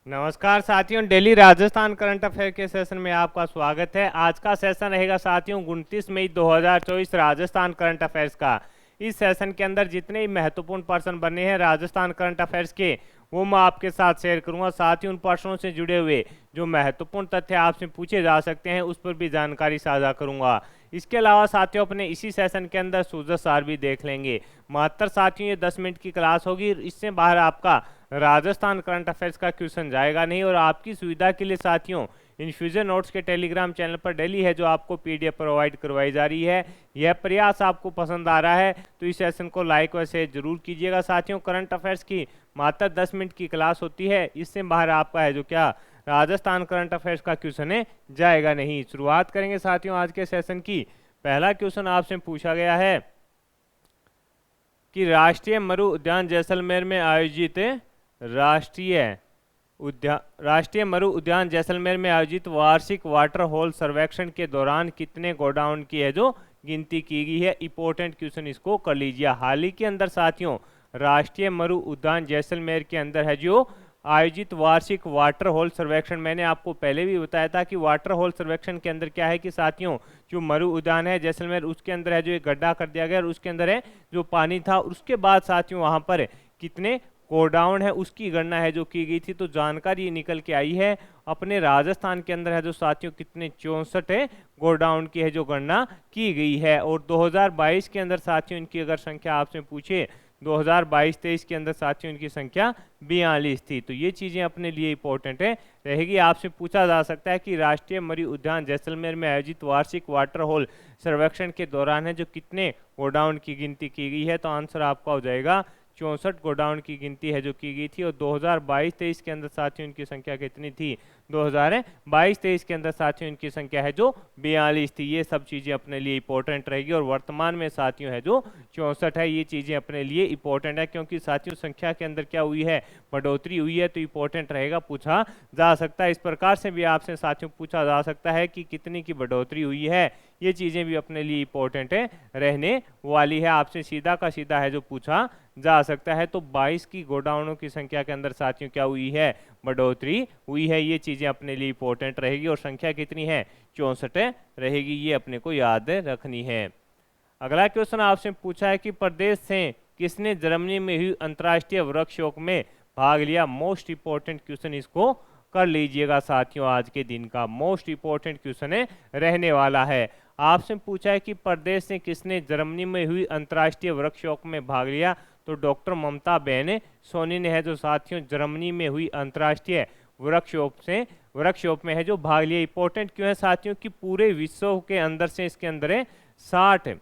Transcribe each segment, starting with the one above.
नमस्कार साथियों, daily Rajasthan current affair के सेशन में आपका स्वागत है। आज का सेशन रहेगा साथियों 29 मई 2024 राजस्थान करंट अफेयर्स का। इस सेशन के अंदर जितने भी महत्वपूर्ण पर्सन बने हैं राजस्थान करंट अफेयर्स के, वो मैं आपके साथ शेयर करूंगा। साथ ही उन पर्सनों से जुड़े हुए जो महत्वपूर्ण तथ्य आपसे पूछे जा सकते हैं उस पर भी जानकारी साझा करूंगा। इसके अलावा साथियों अपने इसी सेशन के अंदर सूझबूझ सार भी देख लेंगे। मात्र साथियों ये 10 मिनट की क्लास होगी, इससे बाहर आपका राजस्थान करंट अफेयर्स का क्वेश्चन जाएगा नहीं। और आपकी सुविधा के लिए साथियों इन्फ्यूजन नोट्स के टेलीग्राम चैनल पर डेली है जो आपको पीडीएफ प्रोवाइड करवाई जा रही है। यह प्रयास आपको पसंद आ रहा है तो इस सेशन को लाइक व शेयर जरूर कीजिएगा। साथियों करंट अफेयर्स की मात्र 10 मिनट की क्लास होती है, इससे बाहर आपका है जो क्या राजस्थान करंट अफेयर्स का क्वेश्चन है जाएगा नहीं। शुरुआत करेंगे साथियों आज के सेशन की। पहला क्वेश्चन आपसे पूछा गया है कि राष्ट्रीय मरु उद्यान जैसलमेर में आयोजित वार्षिक वाटर होल सर्वेक्षण के दौरान कितने गोडाउन की है जो गिनती की गई है। इंपॉर्टेंट क्वेश्चन, इसको कर लीजिए। हाल ही के अंदर साथियों राष्ट्रीय मरु उद्यान जैसलमेर के अंदर है जो आयोजित वार्षिक वाटर होल सर्वेक्षण, मैंने आपको पहले भी बताया था कि वाटर होल सर्वेक्षण के अंदर क्या है कि साथियों जो मरु उद्यान है जैसलमेर उसके अंदर है जो एक गड्ढा कर दिया गया और उसके अंदर है जो पानी था। उसके बाद साथियों वहां पर कितने गोडाउन है उसकी गणना है जो की गई थी। तो जानकारी निकल के आई है अपने राजस्थान के अंदर है जो साथियों कितने 64 है गोडाउन की है जो गणना की गई है। और 2022 के अंदर साथियों इनकी अगर संख्या आपसे पूछे 2022-23 के अंदर साथियों इनकी संख्या 42 थी। तो ये चीजें अपने लिए इंपॉर्टेंट है रहेगी। आपसे पूछा जा सकता है कि राष्ट्रीय मरु उद्यान जैसलमेर में आयोजित वार्षिक वाटर होल सर्वेक्षण के दौरान है जो कितने गोडाउन की गिनती की गई है। तो आंसर आपका हो जाएगा 64 गोडाउन की गिनती है जो की गई थी। और 2022-23 के अंदर साथियों इनकी संख्या कितनी थी, 2022-23 के अंदर साथियों इनकी संख्या है जो 42 थी। ये सब चीजें अपने लिए इंपॉर्टेंट रहेगी। और वर्तमान में साथियों है जो 64 है, ये चीजें अपने लिए इंपॉर्टेंट है क्योंकि साथियों संख्या के अंदर क्या हुई है, बढ़ोतरी हुई है। तो इंपॉर्टेंट रहेगा, पूछा जा सकता है। इस प्रकार से भी आपसे साथियों पूछा जा सकता है कि कितनी की बढ़ोतरी हुई है। ये चीजें भी अपने लिए इंपॉर्टेंट है रहने वाली है। आपसे सीधा का सीधा है जो पूछा जा सकता है। तो 22 की गोडाउनों की संख्या के अंदर साथियों क्या हुई है, बढ़ोतरी हुई है। ये चीजें अपने लिए इंपॉर्टेंट रहेगी। और संख्या कितनी है, 64 रहेगी, ये अपने को याद रखनी है। अगला क्वेश्चन आपसे पूछा है कि प्रदेश से किसने जर्मनी में हुई अंतर्राष्ट्रीय वृक्षोप में भाग लिया। मोस्ट इंपॉर्टेंट क्वेश्चन, इसको कर लीजिएगा साथियों। आज के दिन का मोस्ट इंपॉर्टेंट क्वेश्चन है रहने वाला है। आपसे पूछा है कि प्रदेश से किसने जर्मनी में हुई अंतर्राष्ट्रीय वृक्षोप में भाग लिया। तो डॉक्टर ममता बहन सोनी ने है जो साथियों जर्मनी में हुई अंतर्राष्ट्रीय वृक्षोप में है जो भाग लिया। इंपॉर्टेंट क्यों है साथियों कि पूरे विश्व के अंदर से इसके अंदर 60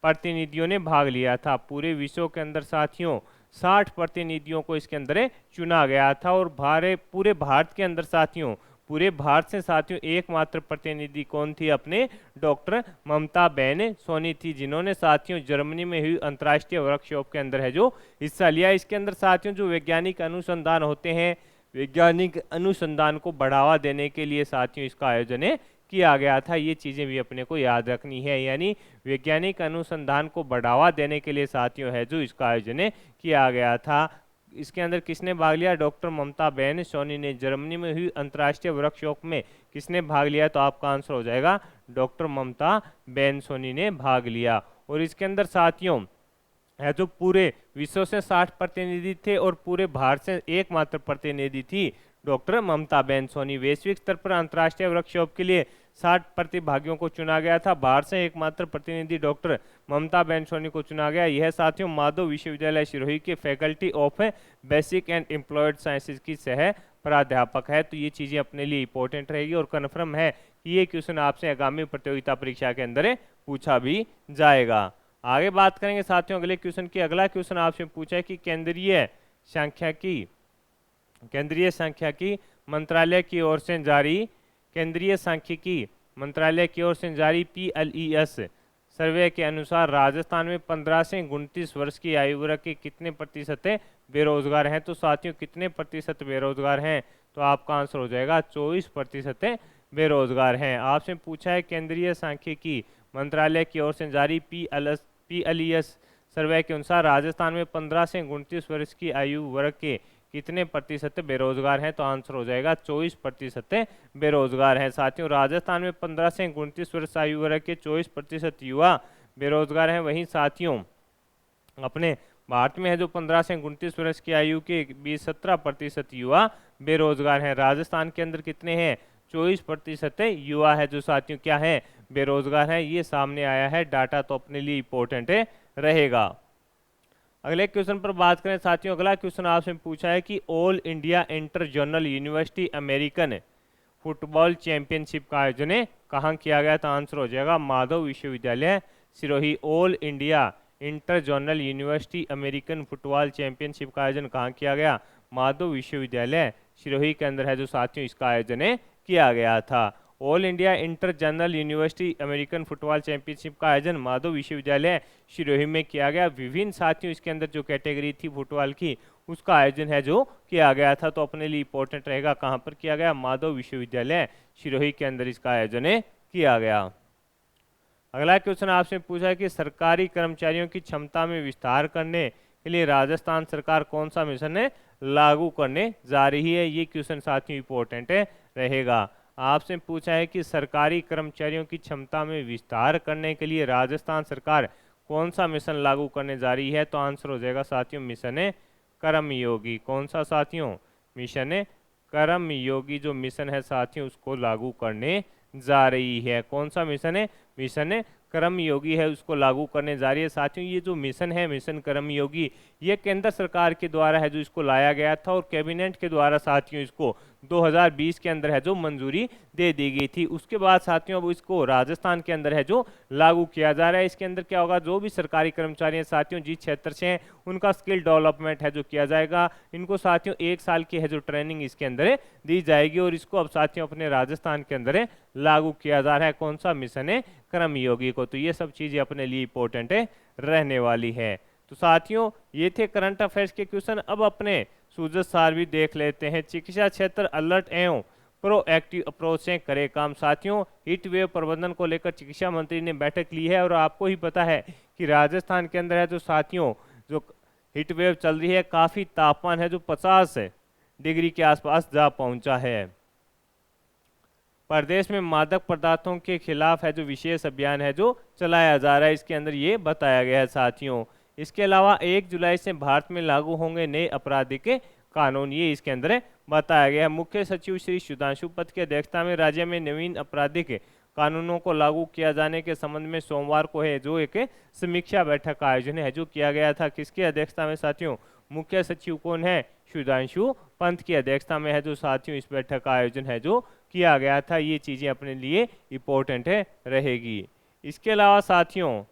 प्रतिनिधियों ने भाग लिया था। पूरे विश्व के अंदर साथियों 60 प्रतिनिधियों को इसके अंदर चुना गया था। और पूरे भारत के अंदर साथियों, पूरे भारत से साथियों एकमात्र प्रतिनिधि कौन थी, अपने डॉक्टर ममता बहन सोनी थी, जिन्होंने साथियों जर्मनी में हुई अंतर्राष्ट्रीय वर्कशॉप के अंदर है जो हिस्सा लिया। इसके अंदर साथियों जो वैज्ञानिक अनुसंधान होते हैं, वैज्ञानिक अनुसंधान को बढ़ावा देने के लिए साथियों इसका आयोजन किया गया था। ये चीजें भी अपने को याद रखनी है। यानी वैज्ञानिक अनुसंधान को बढ़ावा देने के लिए साथियों है जो इसका आयोजन किया गया था। इसके अंदर किसने भाग लिया, डॉक्टर ममता बहन सोनी ने। जर्मनी में हुई अंतर्राष्ट्रीय वर्कशॉप में किसने भाग लिया, तो आपका आंसर हो जाएगा डॉक्टर ममता बहन सोनी ने भाग लिया। और इसके अंदर साथियों है जो पूरे विश्व से 60 प्रतिनिधि थे और पूरे भारत से एकमात्र प्रतिनिधि थी डॉक्टर ममता बहन सोनी। वैश्विक स्तर पर अंतर्राष्ट्रीय वर्कशॉप के लिए 60 प्रतिभागियों को चुना गया था। भारत से एकमात्र प्रतिनिधि डॉक्टर ममता बहन सोनी को चुना गया। यह साथियों माधव विश्वविद्यालय सिरोही के faculty of basic and employed sciences की सह प्राध्यापक है। तो ये चीजें अपने लिए इंपॉर्टेंट रहेगी। और कन्फर्म है कि ये क्वेश्चन आपसे आगामी प्रतियोगिता परीक्षा के अंदर पूछा भी जाएगा। आगे बात करेंगे साथियों अगले क्वेश्चन की। अगला क्वेश्चन आपसे पूछा है कि केंद्रीय सांख्यिकी मंत्रालय की ओर से जारी PLES सर्वे के अनुसार राजस्थान में 15 से 29 वर्ष की आयु वर्ग के कितने प्रतिशत बेरोजगार हैं। तो साथियों कितने प्रतिशत बेरोजगार हैं, तो आपका आंसर हो जाएगा 24% बेरोजगार हैं। आपसे पूछा है केंद्रीय सांख्यिकी मंत्रालय की ओर से जारी PLES सर्वे के अनुसार राजस्थान में 15 से 29 वर्ष की आयु वर्ग के कितने प्रतिशत बेरोजगार हैं, तो आंसर हो जाएगा 24% बेरोजगार हैं। साथियों राजस्थान में 15 से 29 वर्ष आयु वर्ग के 24% युवा बेरोजगार हैं। वहीं साथियों अपने भारत में है जो 15 से 29 वर्ष की आयु के 17% युवा बेरोजगार हैं। राजस्थान के अंदर कितने हैं, 24% युवा है जो साथियों क्या है, बेरोजगार हैं। ये सामने आया है डाटा, तो अपने लिए इंपॉर्टेंट रहेगा। अगले क्वेश्चन पर बात करें साथियों, अगला क्वेश्चन आपसे पूछा है कि all India inter zonal university American football championship का आयोजन कहाँ किया गया, तो आंसर हो जाएगा माधव विश्वविद्यालय Sirohi. All India inter zonal university American football championship का आयोजन कहाँ किया गया, माधव विश्वविद्यालय सिरोही के अंदर है जो साथियों इसका आयोजन किया गया था। All India inter general university American football championship का आयोजन माधव विश्वविद्यालय सिरोही में किया गया। विभिन्न साथियों इसके अंदर जो कैटेगरी थी फुटबॉल की उसका आयोजन है जो किया गया था, तो अपने लिए इंपॉर्टेंट रहेगा कहाँ पर किया गया, माधव विश्वविद्यालय सिरोही के अंदर इसका आयोजन किया गया। अगला क्वेश्चन आपसे पूछा है कि सरकारी कर्मचारियों की क्षमता में विस्तार करने के लिए राजस्थान सरकार कौन सा मिशन लागू करने जा रही है। ये क्वेश्चन साथियों इंपॉर्टेंट रहेगा। आपसे पूछा है कि सरकारी कर्मचारियों की क्षमता में विस्तार करने के लिए राजस्थान सरकार कौन सा मिशन लागू करने जा रही है, तो आंसर हो जाएगा साथियों मिशन कर्मयोगी। कौन सा साथियों, मिशन कर्मयोगी जो मिशन है साथियों उसको लागू करने जा रही है। कौन सा मिशन है, मिशन कर्मयोगी है, उसको लागू करने जा रही है। साथियों ये जो मिशन है मिशन कर्मयोगी ये केंद्र सरकार के द्वारा है जो इसको लाया गया था और कैबिनेट के द्वारा साथियों इसको 2020 के अंदर है जो मंजूरी दे दी गई थी। उसके बाद साथियों अब इसको राजस्थान के अंदर है जो लागू किया जा रहा है। इसके अंदर क्या होगा, जो भी सरकारी कर्मचारी हैं साथियों जिस क्षेत्र से हैं उनका स्किल डेवलपमेंट है जो किया जाएगा। इनको साथियों 1 साल की है जो ट्रेनिंग इसके अंदर दी जाएगी और इसको अब साथियों अपने राजस्थान के अंदर लागू किया जा रहा है। कौन सा मिशन है, कर्मयोगी को। तो ये सब चीजें अपने लिए इंपॉर्टेंट रहने वाली है। तो साथियों ये थे करंट अफेयर्स के क्वेश्चन। अब अपने सूजत सार भी देख लेते हैं। चिकित्सा क्षेत्र अलर्ट एवं प्रोएक्टिव अप्रोच से करे काम। साथियों हीट वेव प्रबंधन को लेकर चिकित्सा मंत्री ने बैठक ली है और आपको ही पता है कि राजस्थान के अंदर है जो साथियों जो हीट वेव चल रही है, काफी तापमान है जो 50 डिग्री के आसपास जा पहुंचा है। प्रदेश में मादक पदार्थों के खिलाफ है जो विशेष अभियान है जो चलाया जा रहा है, इसके अंदर ये बताया गया है साथियों। इसके अलावा 1 जुलाई से भारत में लागू होंगे नए आपराधिक कानून, ये इसके अंदर बताया गया है। मुख्य सचिव श्री सुधांशु पथ की अध्यक्षता में राज्य में नवीन आपराधिक कानूनों को लागू किया जाने के संबंध में सोमवार को है जो एक समीक्षा बैठक का आयोजन है जो किया गया था। किसकी अध्यक्षता में साथियों, मुख्य सचिव कौन है, सुधांशु पंत की अध्यक्षता में है जो साथियों इस बैठक का आयोजन है जो किया गया था। ये चीजें अपने लिए इंपॉर्टेंट रहेगी। इसके अलावा साथियों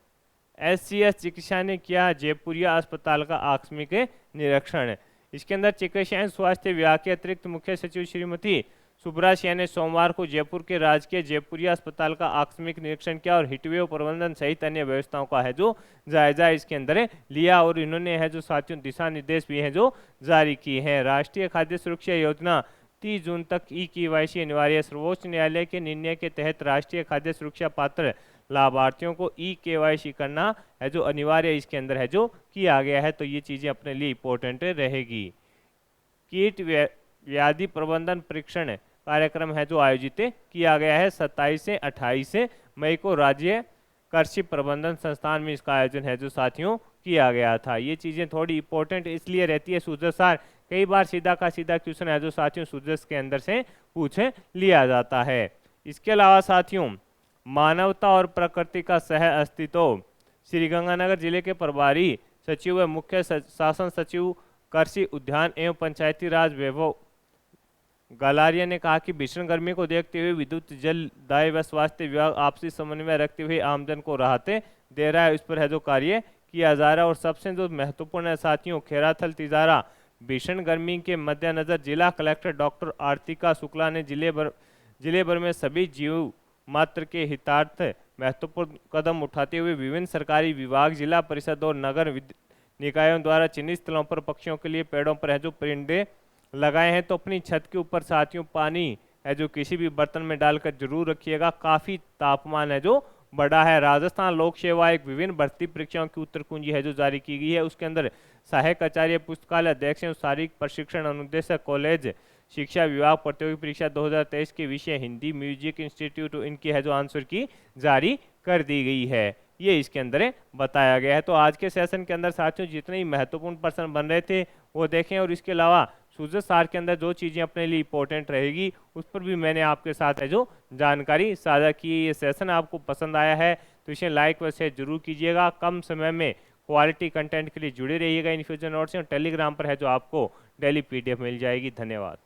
SCS चिकित्सा ने किया जयपुरिया अस्पताल का आकस्मिक निरीक्षण। इसके अंदर चिकित्सा एवं स्वास्थ्य विभाग के अतिरिक्त मुख्य सचिव श्रीमती सुब्रा सिंह ने सोमवार को जयपुर के राजकीय जयपुरिया अस्पताल का आकस्मिक निरीक्षण किया और हीटवेव प्रबंधन सहित अन्य व्यवस्थाओं का है जो जायजा इसके अंदर लिया और इन्होंने है जो साथियों दिशा निर्देश भी हैं जो जारी किए हैं। राष्ट्रीय खाद्य सुरक्षा योजना 30 जून तक EKYC अनिवार्य। सर्वोच्च न्यायालय के निर्णय के तहत राष्ट्रीय खाद्य सुरक्षा पात्र लाभार्थियों को EKYC करना है जो अनिवार्य इसके अंदर है जो किया गया है। तो ये चीजें अपने लिए इंपॉर्टेंट रहेगी। कीट व्याधि प्रबंधन परीक्षण कार्यक्रम है जो आयोजित किया गया है 27 से 28 मई को राज्य कृषि प्रबंधन संस्थान में इसका आयोजन है जो साथियों किया गया था। ये चीजें थोड़ी इंपॉर्टेंट इसलिए रहती है सूजत सार, कई बार सीधा का सीधा क्वेश्चन है जो साथियों सूजत के अंदर से पूछ लिया जाता है। इसके अलावा साथियों मानवता और प्रकृति का सह अस्तित्व, श्रीगंगानगर जिले के प्रभारी सचिव व मुख्य शासन सचिव कृषि उद्यान एवं पंचायती राज वैभव गलारिया ने कहा कि भीषण गर्मी को देखते हुए विद्युत जल दाय व स्वास्थ्य विभाग आपसी समन्वय रखते हुए आमजन को राहतें दे रहा है, इस पर है जो कार्य किया जा रहा है। और सबसे जो महत्वपूर्ण है साथियों खेराथल तिजारा भीषण गर्मी के मद्देनजर जिला कलेक्टर डॉक्टर आरतिका शुक्ला ने जिले भर में सभी जीव मात्र के हितार्थ महत्वपूर्ण कदम उठाते हुए विभिन्न सरकारी विभाग, जिला परिषद और नगर निकायों द्वारा चिन्हित स्थलों पर पक्षियों के लिए पेड़ों पर है जो परिंदे लगाए हैं। तो अपनी छत के ऊपर साथियों पानी है जो किसी भी बर्तन में डालकर जरूर रखिएगा। काफी तापमान है जो बढ़ा है। राजस्थान लोक सेवा आयोग विभिन्न भर्ती परीक्षाओं की उत्तर कुंजी है जो जारी की गई है, उसके अंदर सहायक आचार्य, पुस्तकालय अध्यक्ष एवं शारीरिक प्रशिक्षण अनुदेशक, कॉलेज शिक्षा विभाग, प्रतियोगी परीक्षा 2023 के विषय हिंदी, म्यूजिक इंस्टीट्यूट, इनकी है जो आंसर की जारी कर दी गई है। ये इसके अंदर बताया गया है। तो आज के सेशन के अंदर साथियों जितने ही महत्वपूर्ण प्रश्न बन रहे थे वो देखें, और इसके अलावा सूजत सार के अंदर जो चीज़ें अपने लिए इंपॉर्टेंट रहेगी उस पर भी मैंने आपके साथ है जो जानकारी साझा की। ये सेशन आपको पसंद आया है तो इसे लाइक व शेयर जरूर कीजिएगा। कम समय में क्वालिटी कंटेंट के लिए जुड़े रहिएगा इन फ्यूचर नोट्स, और टेलीग्राम पर है जो आपको डेली PDF मिल जाएगी। धन्यवाद।